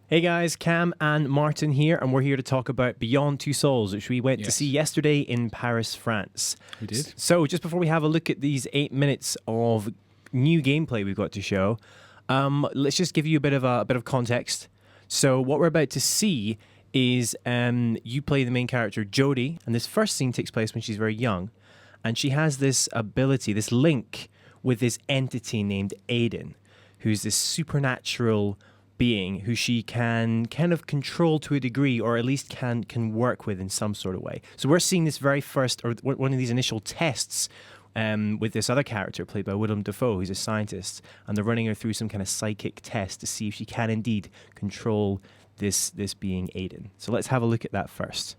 Hey guys, Cam and Martin here, and we're here to talk about Beyond Two Souls, which we went to see yesterday in Paris, France. We did. So just before we have a look at these 8 minutes of new gameplay we've got to show, let's just give you a bit of context. So what we're about to see is you play the main character, Jodie, and this first scene takes place when she's very young, and she has this ability, this link with this entity named Aiden, who's this supernatural being who she can kind of control to a degree, or at least can work with in some sort of way. So we're seeing this very first, or one of these initial tests with this other character played by Willem Dafoe, who's a scientist, and they're running her through some kind of psychic test to see if she can indeed control this being Aiden. So let's have a look at that first.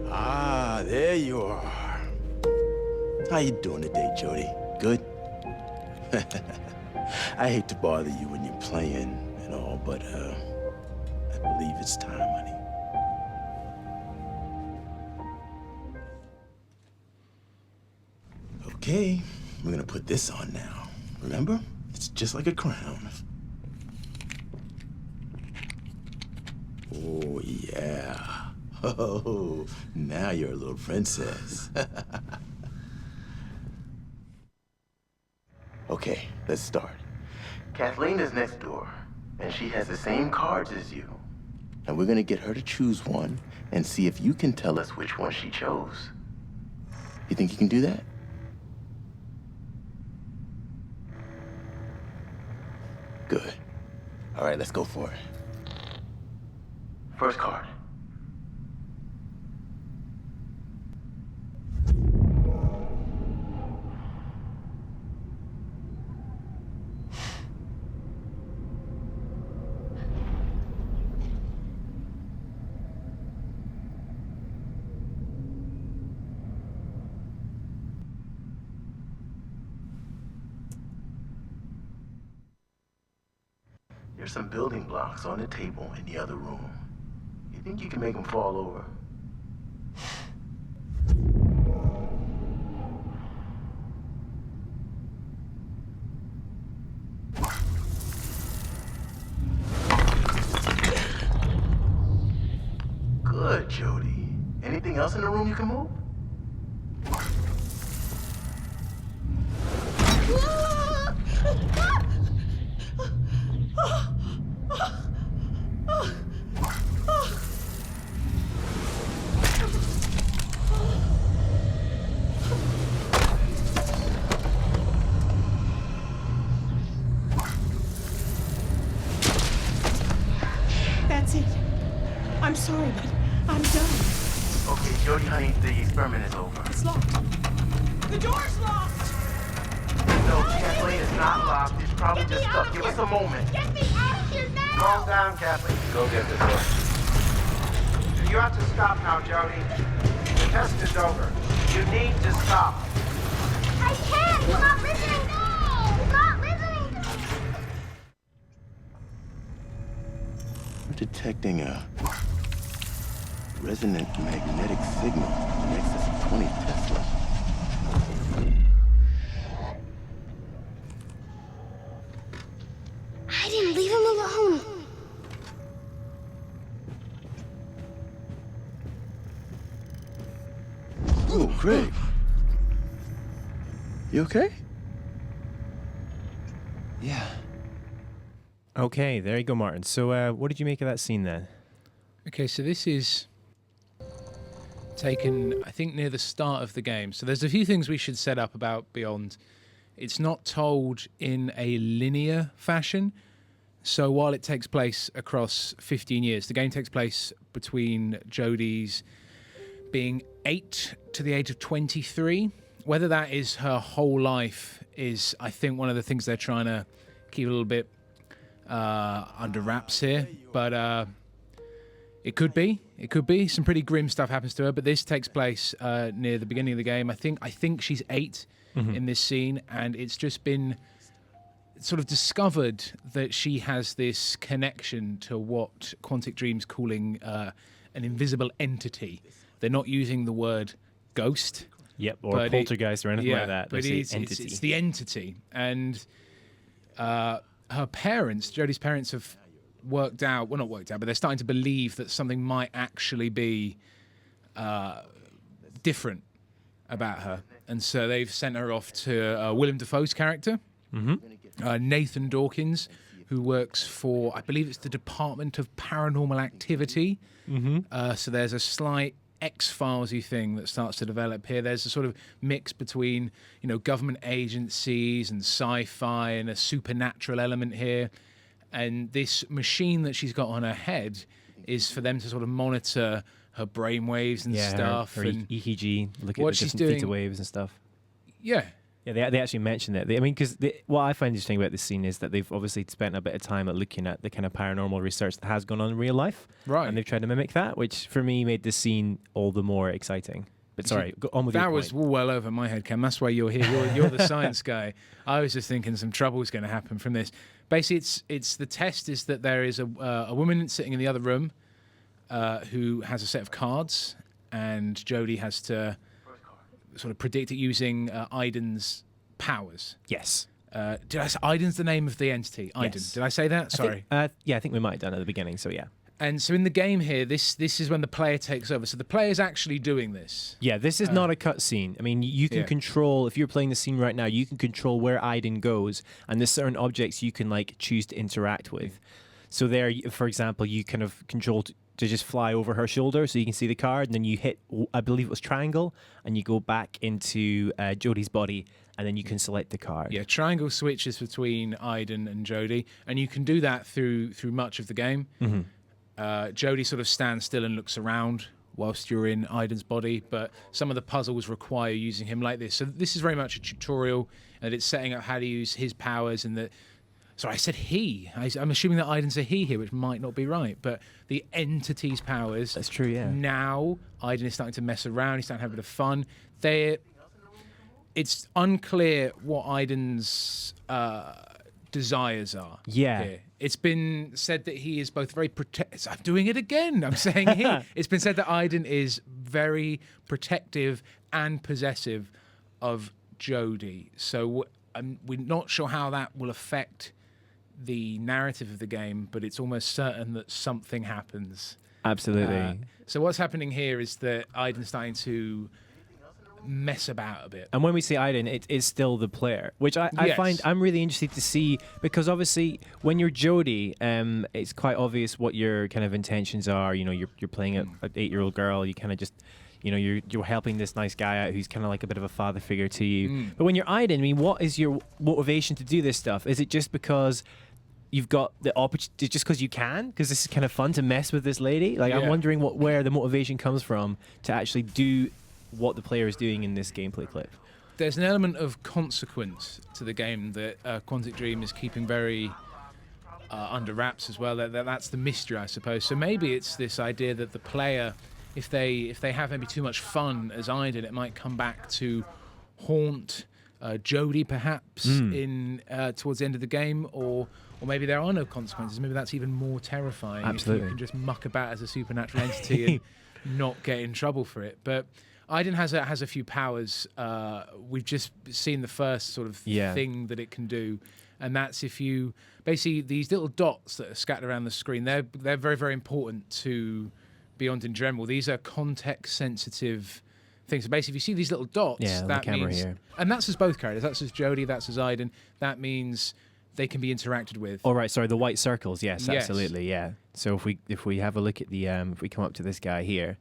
Ah, there you are. How you doing today, Jodie? Good? I hate to bother you when you're playing and all, but I believe it's time, honey. Okay, we're gonna put this on now. Remember? It's just like a crown. Oh, yeah. Oh, now you're a little princess. Okay, let's start. Kathleen is next door, and she has the same cards as you. And we're gonna get her to choose one and see if you can tell us which one she chose. You think you can do that? Good. All right, let's go for it. First card. There's some building blocks on the table in the other room. You think you can make them fall over? Good, Jodie. Anything else in the room you can move? That's it. I'm sorry, but I'm done. Okay, Jodie, honey, the experiment is over. It's locked. The door's locked! No, Kathleen, it's not locked. It's probably Get me just out stuck. of Give here. us a moment. Get me out of here now! Calm down, Kathleen. Go get the door. You have to stop now, Jodie. The test is over. You need to stop. I can't! He's not listening! No! He's not listening! We're detecting a resonant magnetic signal in excess of 20 Tesla. I didn't leave him alone. Oh, Craig. You okay? Yeah. Okay, there you go, Martin. So what did you make of that scene then? Okay, so this is taken, I think, near the start of the game. So there's a few things we should set up about Beyond. It's not told in a linear fashion. So while it takes place across 15 years, the game takes place between Jodie's being 8 to the age of 23. Whether that is her whole life is, I think, one of the things they're trying to keep a little bit under wraps here. But it could be. It could be. Some pretty grim stuff happens to her. But this takes place near the beginning of the game. I think she's 8 in this scene, and it's just been sort of discovered that she has this connection to what Quantic Dream's calling a an invisible entity. They're not using the word ghost. Yep, or but poltergeist or anything like that. But They it's say entity. it's the entity. And her parents, Jodie's parents, have worked out, well, not worked out, but they're starting to believe that something might actually be different about her. And so they've sent her off to Willem Dafoe's character, Nathan Dawkins, who works for, I believe it's the Department of Paranormal Activity. So there's a slight X-Files-y thing that starts to develop here. There's a sort of mix between, you know, government agencies and sci-fi and a supernatural element here. And this machine that she's got on her head is for them to sort of monitor her brainwaves and stuff. Her and EKG, look at what the she's different theta doing- waves and stuff. yeah. Yeah, they actually mentioned it. I mean, because what I find interesting about this scene is that they've obviously spent a bit of time at looking at the kind of paranormal research that has gone on in real life. Right. And they've tried to mimic that, which for me made this scene all the more exciting. But sorry, go on with your That point. was well over my head, Cam. That's why you're here. You're the science guy. I was just thinking some trouble is going to happen from this. Basically, it's the test is that there is a woman sitting in the other room who has a set of cards, and Jodie has to sort of predict it using Iden's powers. Yes. Did I say Iden's the name of the entity? Iden. Yes. Did I say that? Sorry. I think we might have done it at the beginning, so yeah. And so in the game here, this is when the player takes over. So the player's actually doing this. Yeah, this is not a cutscene. I mean, you can Yeah. control, if you're playing the scene right now, you can control where Iden goes, and there's certain objects you can like choose to interact with. So there, for example, you kind of control to just fly over her shoulder so you can see the card, and then you hit, I believe it was triangle, and you go back into Jodie's body, and then you can select the card. Yeah, triangle switches between Iden and Jodie, and you can do that through much of the game. Jodie sort of stands still and looks around whilst you're in Iden's body, but some of the puzzles require using him like this. So this is very much a tutorial, and it's setting up how to use his powers. And that, sorry, I said he. I'm assuming that Iden's a he here, which might not be right, but the entity's powers. That's true, yeah. Now Iden is starting to mess around. He's starting to have a bit of fun. It's unclear what Iden's desires are. Yeah. Here. It's been said that he is both very I'm doing it again. I'm saying he. It's been said that Iden is very protective and possessive of Jodie. So we're not sure how that will affect the narrative of the game, but it's almost certain that something happens. Absolutely. So what's happening here is that Iden's starting to mess about a bit. And when we say Iden, it is still the player, which I Yes. find I'm really interested to see, because obviously when you're Jodie, it's quite obvious what your kind of intentions are. You know, you're playing an 8-year-old girl. You kind of just, you know, you're helping this nice guy out who's kind of like a bit of a father figure to you. But when you're Iden, I mean, what is your motivation to do this stuff? Is it just because you've got the opportunity, just because you can? Because this is kind of fun to mess with this lady? Like, I'm Yeah. wondering where the motivation comes from to actually do what the player is doing in this gameplay clip. There's an element of consequence to the game that Quantic Dream is keeping very under wraps as well. That's the mystery, I suppose. So maybe it's this idea that the player, if they have maybe too much fun as I did, it might come back to haunt Jodie perhaps in towards the end of the game, or maybe there are no consequences. Maybe that's even more terrifying. Absolutely. If you can just muck about as a supernatural entity and not get in trouble for it. But Iden has a few powers. We've just seen the first sort of thing that it can do, and that's if you basically these little dots that are scattered around the screen. They're very, very important to Beyond in general. These are context sensitive things. So basically, if you see these little dots, Yeah, on the that camera means, here. and that's as both characters. That's as Jodie. That's as Iden. That means they can be interacted with. Oh right, sorry, the white circles. Yes, Yes. absolutely, yeah. So if we have a look at the if we come up to this guy here,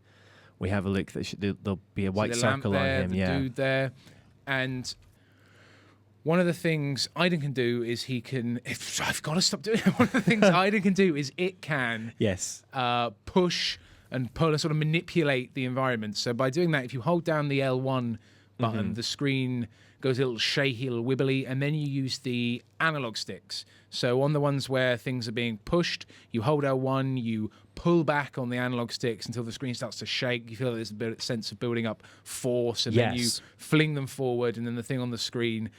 we have a look. There'll be a white the lamp circle there, on him. the Yeah, dude there, and one of the things Iden can do is he can. I've got to stop doing it. One of the things Iden can do is it can yes, push and pull and sort of manipulate the environment. So by doing that, if you hold down the L1 button, the screen goes a little shaky, a little wibbly, and then you use the analog sticks. So on the ones where things are being pushed, you hold L1, you pull back on the analog sticks until the screen starts to shake. You feel there's a bit of sense of building up force, and then you Yes. fling them forward, and then the thing on the screen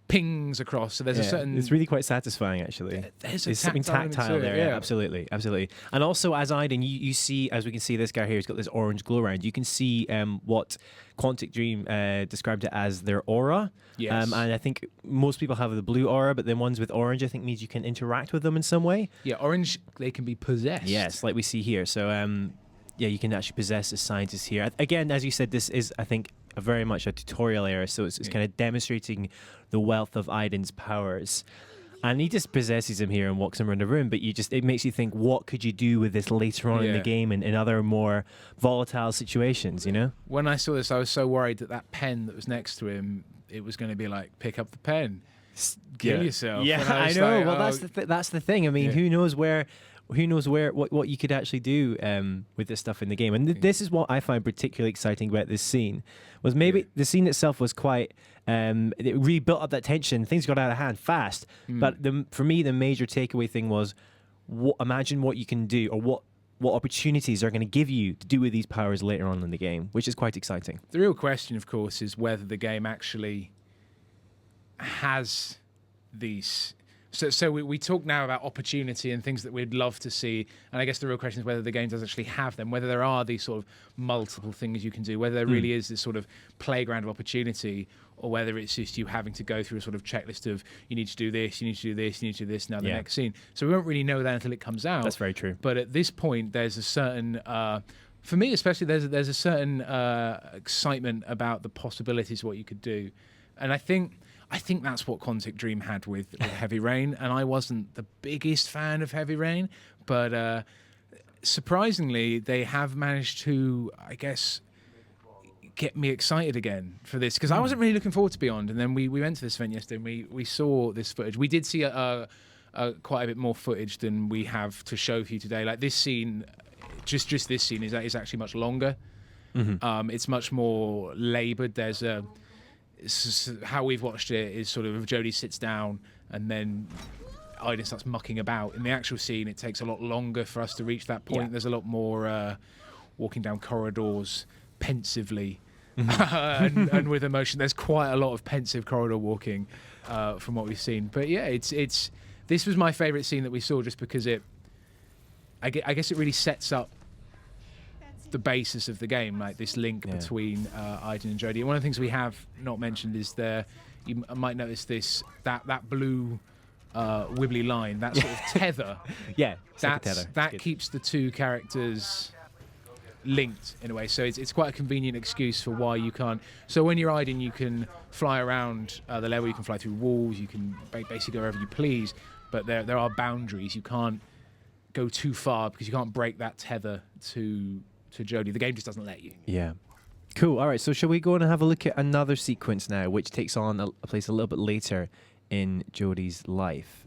pings across. So there's a certain. It's really quite satisfying, actually. There's something tactile there. yeah. Yeah, absolutely, absolutely. And also, as Aiden, you see, as we can see, this guy here, he's got this orange glow around. You can see what Quantic Dream described it as their aura. Yes. And I think most people have the blue aura, but then ones with orange, I think, means you can interact with them in some way. Yeah, orange, they can be possessed. Yes, like we see here. So, yeah, you can actually possess as scientists here. Again, as you said, this is, I think, very much a tutorial area, so it's kind of demonstrating the wealth of Aiden's powers. And he just possesses him here and walks him around the room, but it makes you think, what could you do with this later on in the game and in other more volatile situations, you know? When I saw this, I was so worried that pen that was next to him, it was going to be like, pick up the pen, kill yourself. Yeah, I know. Well, that's the thing. I mean, who knows what you could actually do with this stuff in the game. And this is what I find particularly exciting about this scene, was maybe the scene itself was quite, it really built up that tension. Things got out of hand fast. But for me, the major takeaway thing was, imagine what you can do, or what opportunities are going to give you to do with these powers later on in the game, which is quite exciting. The real question, of course, is whether the game actually has these. So we talk now about opportunity and things that we'd love to see, and I guess the real question is whether the game does actually have them, whether there are these sort of multiple things you can do, whether there really is this sort of playground of opportunity, or whether it's just you having to go through a sort of checklist of, you need to do this, you need to do this, you need to do this, now the next scene. So we won't really know that until it comes out. That's very true. But at this point, there's a certain, for me especially, there's a certain excitement about the possibilities of what you could do. And I think that's what Quantic Dream had with Heavy Rain, and I wasn't the biggest fan of Heavy Rain, but surprisingly, they have managed to, I guess, get me excited again for this, because I wasn't really looking forward to Beyond, and then we went to this event yesterday, and we saw this footage. We did see quite a bit more footage than we have to show for you today. Like this scene, just this scene is actually much longer. It's much more laboured. There's how we've watched it is sort of Jodie sits down and then Aiden starts mucking about. In the actual scene, it takes a lot longer for us to reach that point. There's a lot more walking down corridors pensively and with emotion. There's quite a lot of pensive corridor walking from what we've seen. But yeah, it's this was my favourite scene that we saw, just because I guess it really sets up the basis of the game, like this link between Aiden and Jodie. And one of the things we have not mentioned is you might notice that blue wibbly line, that sort of tether. That keeps the two characters linked in a way. So it's quite a convenient excuse for why you can't. So when you're Aiden, you can fly around the level, you can fly through walls, you can basically go wherever you please. But there are boundaries. You can't go too far because you can't break that tether to Jodie. The game just doesn't let you. Yeah. Cool. All right. So shall we go and have a look at another sequence now, which takes on a place a little bit later in Jodie's life?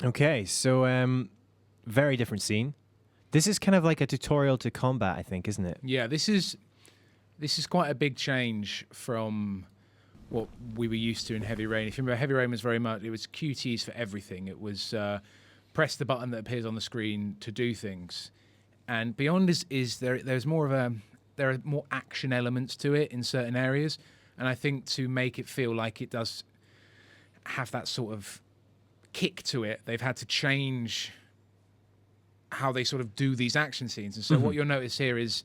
Okay, so very different scene. This is kind of like a tutorial to combat, I think, isn't it? Yeah, this is quite a big change from what we were used to in Heavy Rain. If you remember, Heavy Rain was very much, it was QTs for everything. It was press the button that appears on the screen to do things. And Beyond there's more of there are more action elements to it in certain areas. And I think to make it feel like it does have that sort of kick to it, they've had to change how they sort of do these action scenes. And so what you'll notice here is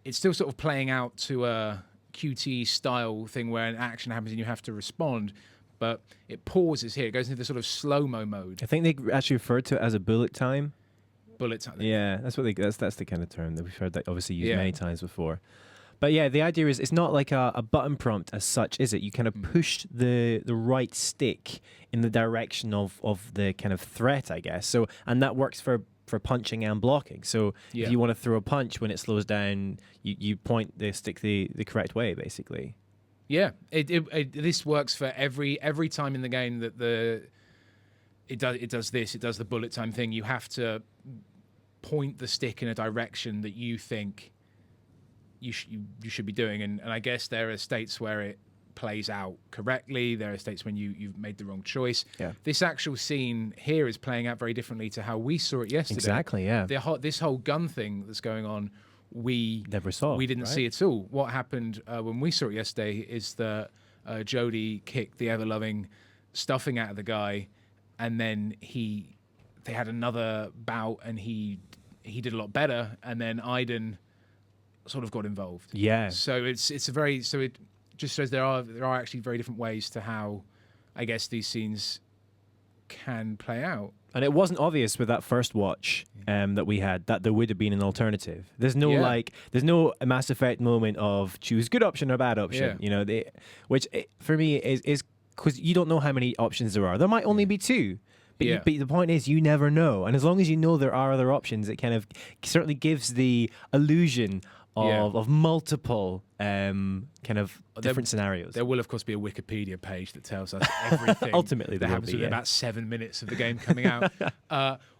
it's still sort of playing out to a QT style thing where an action happens and you have to respond, but it pauses here. It goes into the sort of slow-mo mode. I think they actually referred to it as a bullet time. Bullet time. Yeah, that's the kind of term that we've heard that obviously used many times before. But yeah, the idea is it's not like a button prompt as such, is it? You kind of push the right stick in the direction of the kind of threat, I guess. So, and that works for punching and blocking. So if you want to throw a punch when it slows down, you point the stick the correct way, basically. Yeah, this works for every time in the game that it does the bullet time thing. You have to point the stick in a direction that you think you should be doing, and I guess there are states where it plays out correctly. There are states when you've made the wrong choice. Yeah. This actual scene here is playing out very differently to how we saw it yesterday. Exactly, yeah. This whole gun thing that's going on, we never saw. We didn't see at all. What happened when we saw it yesterday is that Jodie kicked the ever-loving stuffing out of the guy, and then they had another bout, and he did a lot better, and then Aiden sort of got involved. Yeah. So it just shows there are actually very different ways to how, I guess, these scenes can play out. And it wasn't obvious with that first watch that we had that there would have been an alternative. There's no Mass Effect moment of choose good option or bad option. You know, which for me is because you don't know how many options there are. There might only be two. But, but the point is, you never know. And as long as you know there are other options, it kind of certainly gives the illusion of multiple kind of different scenarios. There will, of course, be a Wikipedia page that tells us everything ultimately that happens within about 7 minutes of the game coming out.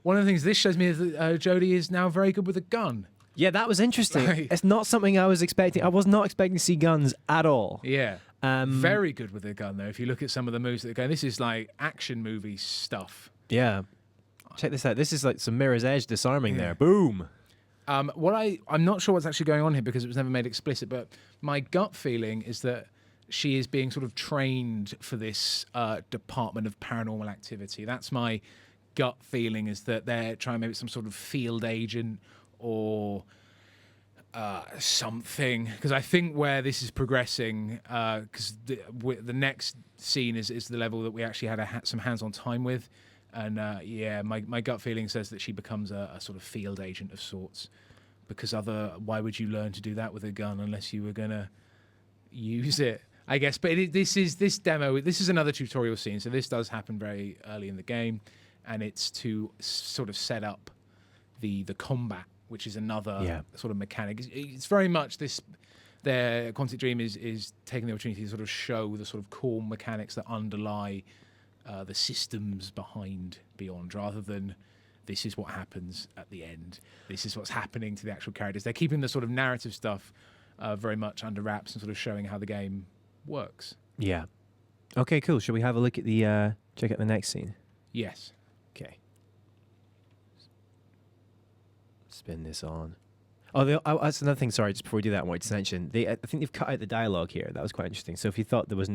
One of the things this shows me is that Jodie is now very good with a gun. Yeah, that was interesting. It's not something I was expecting. I was not expecting to see guns at all. Yeah. Very good with a gun, though. If you look at some of the moves that go, this is like action movie stuff. Yeah. Check this out. This is like some Mirror's Edge disarming there. Boom. I'm not sure what's actually going on here because it was never made explicit, but my gut feeling is that she is being sort of trained for this Department of Paranormal Activity. That's my gut feeling, is that they're trying maybe some sort of field agent or something, because I think where this is progressing, because the next scene is the level that we actually had some hands-on time with, and my gut feeling says that she becomes a sort of field agent of sorts, because why would you learn to do that with a gun unless you were gonna use it, I guess. But this is another tutorial scene, so this does happen very early in the game, and it's to sort of set up the combat, which is another sort of mechanic. It's very much this. Their Quantic Dream is taking the opportunity to sort of show the sort of core mechanics that underlie the systems behind Beyond, rather than this is what happens at the end. This is what's happening to the actual characters. They're keeping the sort of narrative stuff very much under wraps and sort of showing how the game works. Yeah. Okay, cool. Shall we have a look at check out the next scene? Yes. Okay. Spin this on. Oh, that's another thing. Sorry, just before we do that, I wanted to mention I think they've cut out the dialogue here. That was quite interesting. So if you thought there was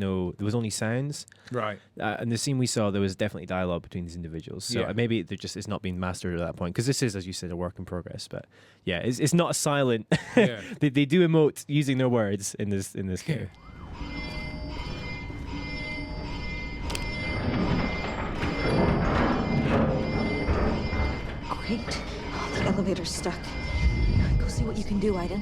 only sounds, right? In the scene we saw, there was definitely dialogue between these individuals. So maybe it's not been mastered at that point, because this is, as you said, a work in progress. But yeah, it's not a silent. they do emote using their words in this game. Great. Oh, the elevator's stuck. Go see what you can do, Aiden.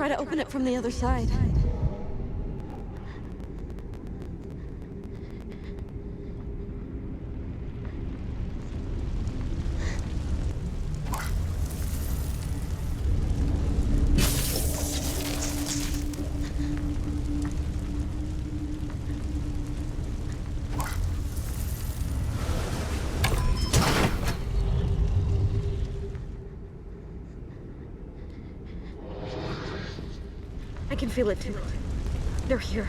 try to open it from the other side. I can feel it too. They're here.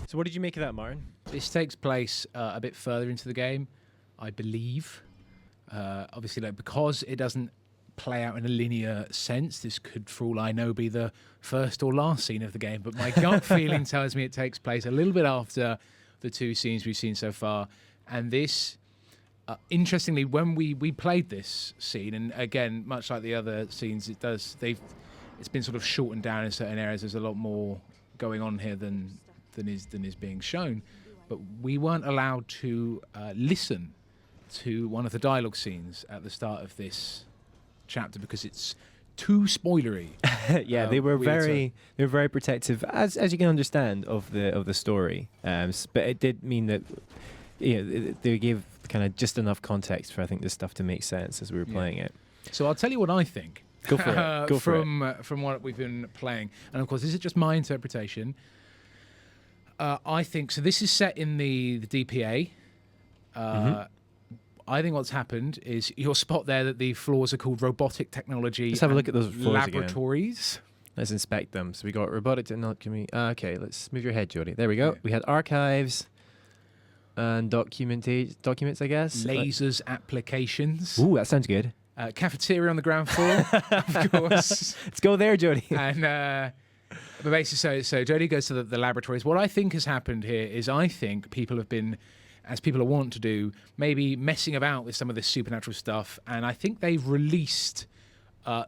So what did you make of that, Martin? This takes place a bit further into the game, I believe. Obviously, like, because it doesn't play out in a linear sense, this could, for all I know, be the first or last scene of the game. But my gut feeling tells me it takes place a little bit after the two scenes we've seen so far. And this, interestingly, when we played this scene, and again, much like the other scenes, it's been sort of shortened down in certain areas. There's a lot more going on here than is being shown. But we weren't allowed to listen to one of the dialogue scenes at the start of this chapter because it's too spoilery. Yeah, they were very protective, as you can understand, of the story. But it did mean that they gave kind of just enough context for, I think, this stuff to make sense as we were playing it. So I'll tell you what I think. Go for it. Go for it. From what we've been playing, and of course this is just my interpretation. I think so. This is set in the DPA. I think what's happened is you'll spot there that the floors are called robotic technology. Let's have a look at those floors laboratories. Again. Let's inspect them. So we got robotic technology. Okay, let's move your head, Jodie. There we go. Yeah. We had archives and documents, I guess. Lasers, applications. Ooh, that sounds good. Cafeteria on the ground floor, of course. Let's go there, Jodie. And but basically, so Jodie goes to the laboratories. What I think has happened here is I think people have been, as people are wont to do, maybe messing about with some of this supernatural stuff, and I think they've released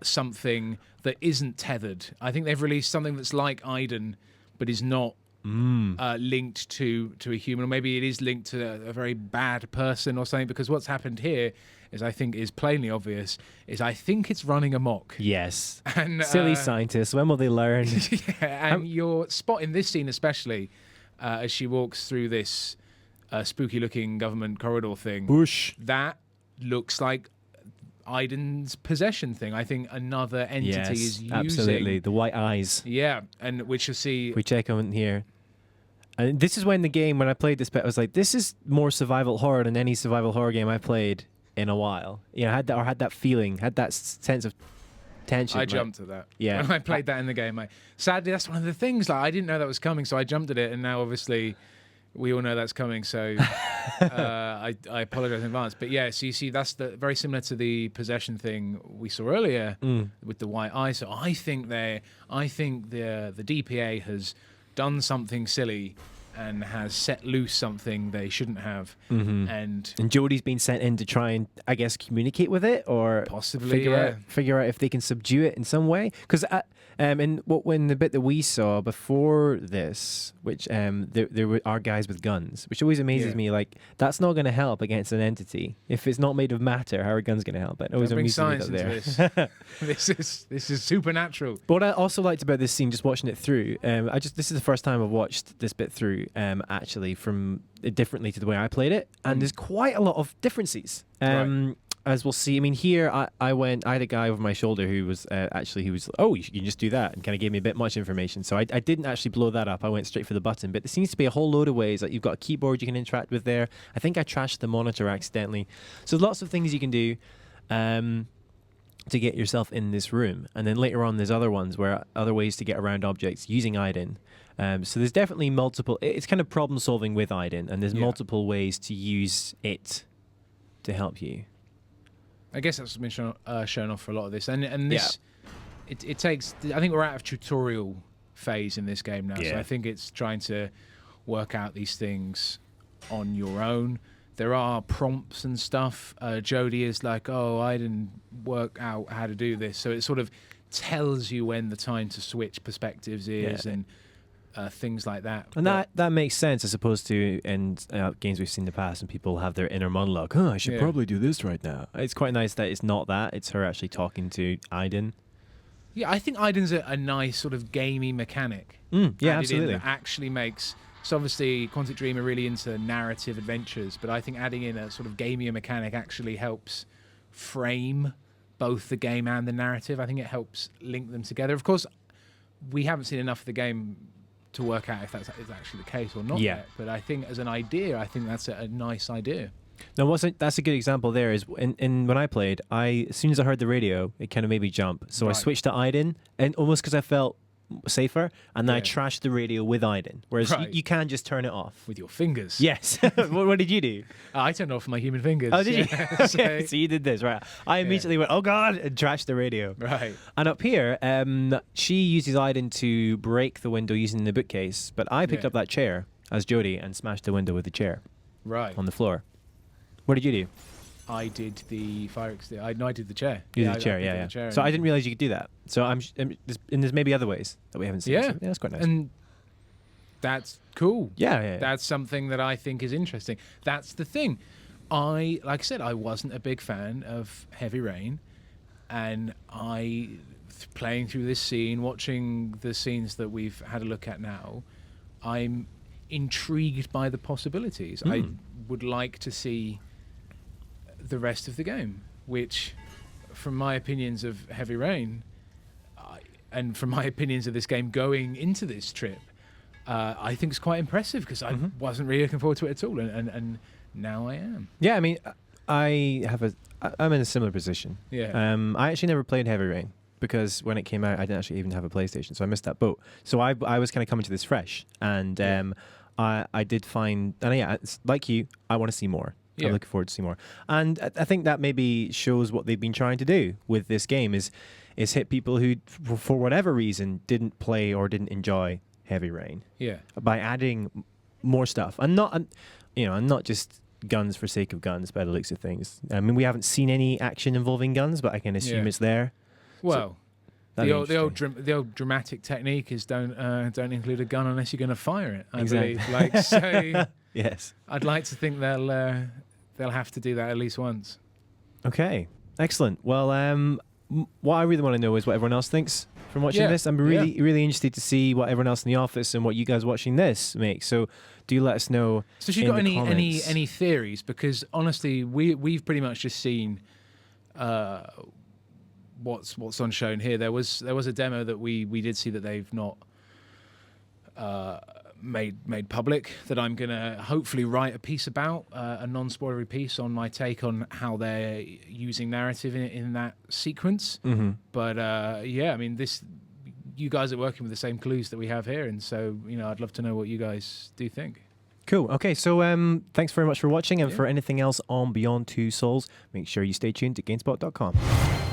something that isn't tethered. I think they've released something that's like Aiden, but is not linked to a human, or maybe it is linked to a very bad person or something, because what's happened here is, I think, is plainly obvious, is I think it's running amok. Yes. And, silly scientists, when will they learn? Yeah, and your spot in this scene especially, as she walks through this spooky-looking government corridor thing. Bush. That looks like Aiden's possession thing. I think another entity is using... absolutely. The white eyes. Yeah, and which you'll see... We check on here. And this is when I played this bit, I was like, this is more survival horror than any survival horror game I've played in a while. You know, had that feeling, had that sense of tension. I jumped at that. Yeah. When I played that in the game. Sadly, that's one of the things. Like, I didn't know that was coming, so I jumped at it, and now obviously We all know that's coming, so I apologize in advance. But yeah, so you see, that's very similar to the possession thing we saw earlier with the white eye. So I think the DPA has done something silly and has set loose something they shouldn't have, and Jodie's been sent in to try and, I guess, communicate with it, or possibly figure out if they can subdue it in some way. Because when the bit that we saw before this, which there are guys with guns, which always amazes me. Like, that's not going to help against an entity if it's not made of matter. How are guns going to help? It always bring amuses me science that into there. this is supernatural. But what I also liked about this scene, just watching it through, this is the first time I've watched this bit through, actually from differently to the way I played it, and there's quite a lot of differences. Right. As we'll see. I mean, here I had a guy over my shoulder who was oh, you can just do that, and kind of gave me a bit much information. So I didn't actually blow that up. I went straight for the button. But there seems to be a whole load of ways. Like, you've got a keyboard you can interact with there. I think I trashed the monitor accidentally. So lots of things you can do to get yourself in this room. And then later on, there's other ways to get around objects using Aiden. So there's definitely multiple. It's kind of problem solving with Aiden, and there's multiple ways to use it to help you. I guess that's been shown off for a lot of this, and this it takes. I think we're out of tutorial phase in this game now, so I think it's trying to work out these things on your own. There are prompts and stuff. Jodie is like, "Oh, I didn't work out how to do this," so it sort of tells you when the time to switch perspectives is, and things like that. And that makes sense, as opposed to in games we've seen in the past, and people have their inner monologue. Oh, I should probably do this right now. It's quite nice that it's not that. It's her actually talking to Aiden. Yeah, I think Aiden's a nice sort of gamey mechanic. Yeah, absolutely. That actually makes. So obviously, Quantic Dream are really into narrative adventures, but I think adding in a sort of gamier mechanic actually helps frame both the game and the narrative. I think it helps link them together. Of course, we haven't seen enough of the game to work out if that's actually the case or not yet. But I think as an idea, I think that's a nice idea. Now, that's a good example there is in when I played, as soon as I heard the radio, it kind of made me jump. So I switched to Aiden, and almost because I felt safer, and then I trashed the radio with Aiden. Whereas you can just turn it off. With your fingers. Yes. What did you do? I turned off my human fingers. Oh, did you? So you did this, right. I immediately went, oh God, and trashed the radio. Right. And up here, she uses Aiden to break the window using the bookcase, but I picked up that chair as Jodie and smashed the window with the chair. Right. On the floor. What did you do? I did the fire extinguisher. I did the chair. You did the chair, yeah. The chair, so I didn't realize you could do that. So there's maybe other ways that we haven't seen. Yeah, so, that's quite nice. And that's cool. Yeah. That's something that I think is interesting. That's the thing. Like I said, I wasn't a big fan of Heavy Rain, and playing through this scene, watching the scenes that we've had a look at now, I'm intrigued by the possibilities. I would like to see the rest of the game, which, from my opinions of Heavy Rain, and from my opinions of this game going into this trip, I think it's quite impressive, because I wasn't really looking forward to it at all, and now I am. Yeah, I mean, I'm in a similar position. Yeah. I actually never played Heavy Rain, because when it came out, I didn't actually even have a PlayStation, so I missed that boat. So I was kind of coming to this fresh, and I did find, and it's like you, I want to see more. I'm looking forward to see more. And I think that maybe shows what they've been trying to do with this game is hit people who, for whatever reason, didn't play or didn't enjoy Heavy Rain. Yeah. By adding more stuff. And not just guns for sake of guns by the looks of things. I mean, we haven't seen any action involving guns, but I can assume it's there. Well, the old dramatic technique is don't include a gun unless you're going to fire it. I believe. Like, so yes. I'd like to think they'll have to do that at least once. Okay, excellent. Well, what I really want to know is what everyone else thinks from watching this. I'm really interested to see what everyone else in the office and what you guys watching this makes. So do let us know. So, if you've got any theories, because honestly, we've pretty much just seen what's on shown here. There was a demo that we did see that they've not made public, that I'm gonna hopefully write a piece about, a non-spoilery piece on my take on how they're using narrative in that sequence. But I mean, you guys are working with the same clues that we have here, and so I'd love to know what you guys do think. Cool. Okay, so thanks very much for watching, and for anything else on Beyond Two Souls, make sure you stay tuned to GameSpot.com.